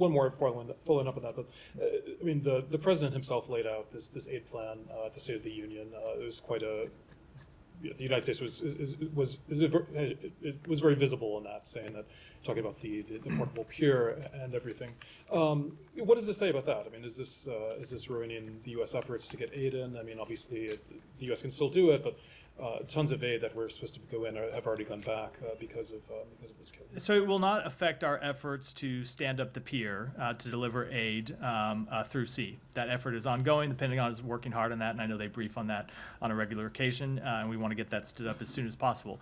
one more following up on that, but I mean, the president himself laid out this aid plan at the State of the Union. It was quite a the United States was very visible in that, saying that, talking about the portable pier and everything. What does it say about that? I mean, is this ruining the U.S. efforts to get aid in? I mean, obviously the U.S. can still do it, but tons of aid that we're supposed to go in have already gone back because of this killing. So it will not affect our efforts to stand up the pier to deliver aid through sea. That effort is ongoing. The Pentagon is working hard on that, and I know they brief on that on a regular occasion, and we want to get that stood up as soon as possible.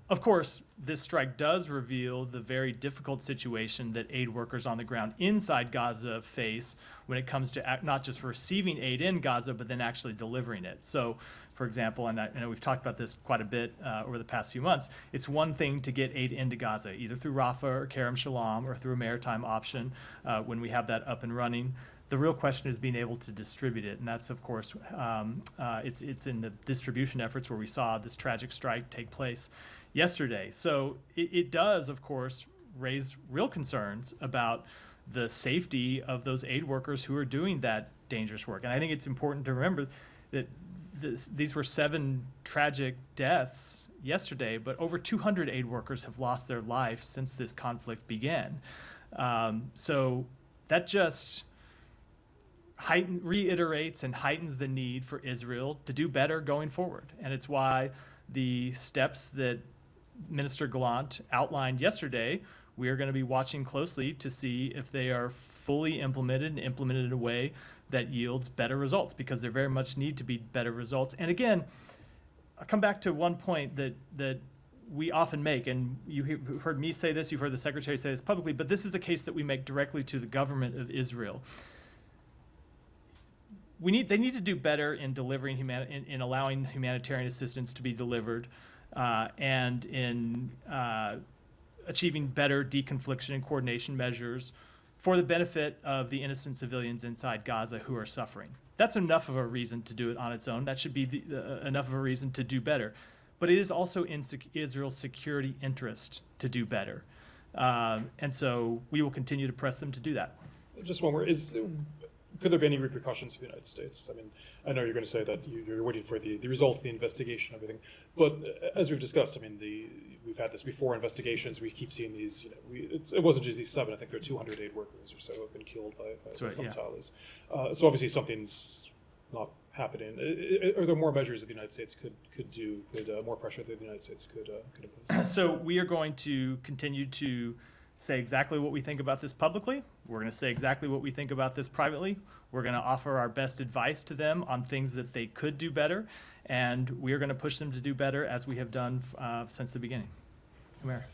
Of course, this strike does reveal the very difficult situation that aid workers on the ground inside Gaza face when it comes to not just receiving aid in Gaza, but then actually delivering it. So, for example, and I know we've talked about this quite a bit over the past few months, it's one thing to get aid into Gaza, either through Rafah or Kerem Shalom or through a maritime option when we have that up and running. The real question is being able to distribute it, and that's, of course, it's in the distribution efforts where we saw this tragic strike take place yesterday. So it does, of course, raise real concerns about the safety of those aid workers who are doing that dangerous work. And I think it's important to remember that these were 7 tragic deaths yesterday, but over 200 aid workers have lost their life since this conflict began. So that just reiterates and heightens the need for Israel to do better going forward. And it's why the steps that Minister Gallant outlined yesterday, we are going to be watching closely to see if they are fully implemented and implemented in a way that yields better results, because there very much need to be better results. And again, I'll come back to one point that we often make, and you've heard me say this, you've heard the Secretary say this publicly, but this is a case that we make directly to the government of Israel. They need to do better in delivering in allowing humanitarian assistance to be delivered, and in achieving better deconfliction and coordination measures for the benefit of the innocent civilians inside Gaza who are suffering. That's enough of a reason to do it on its own. That should be enough of a reason to do better. But it is also in Israel's security interest to do better. And so we will continue to press them to do that. Just one more. Could there be any repercussions for the United States? I mean, I know you're going to say that you're waiting for the result of the investigation and everything, but as we've discussed, I mean, we've had this before, investigations, we keep seeing these, it wasn't just these 7, I think there are 200 aid workers or so who have been killed by some towers. So obviously something's not happening. Are there more measures that the United States could do, more pressure that the United States could impose? So we are going to continue to say exactly what we think about this publicly. We're going to say exactly what we think about this privately. We're going to offer our best advice to them on things that they could do better, and we are going to push them to do better as we have done since the beginning. Come here.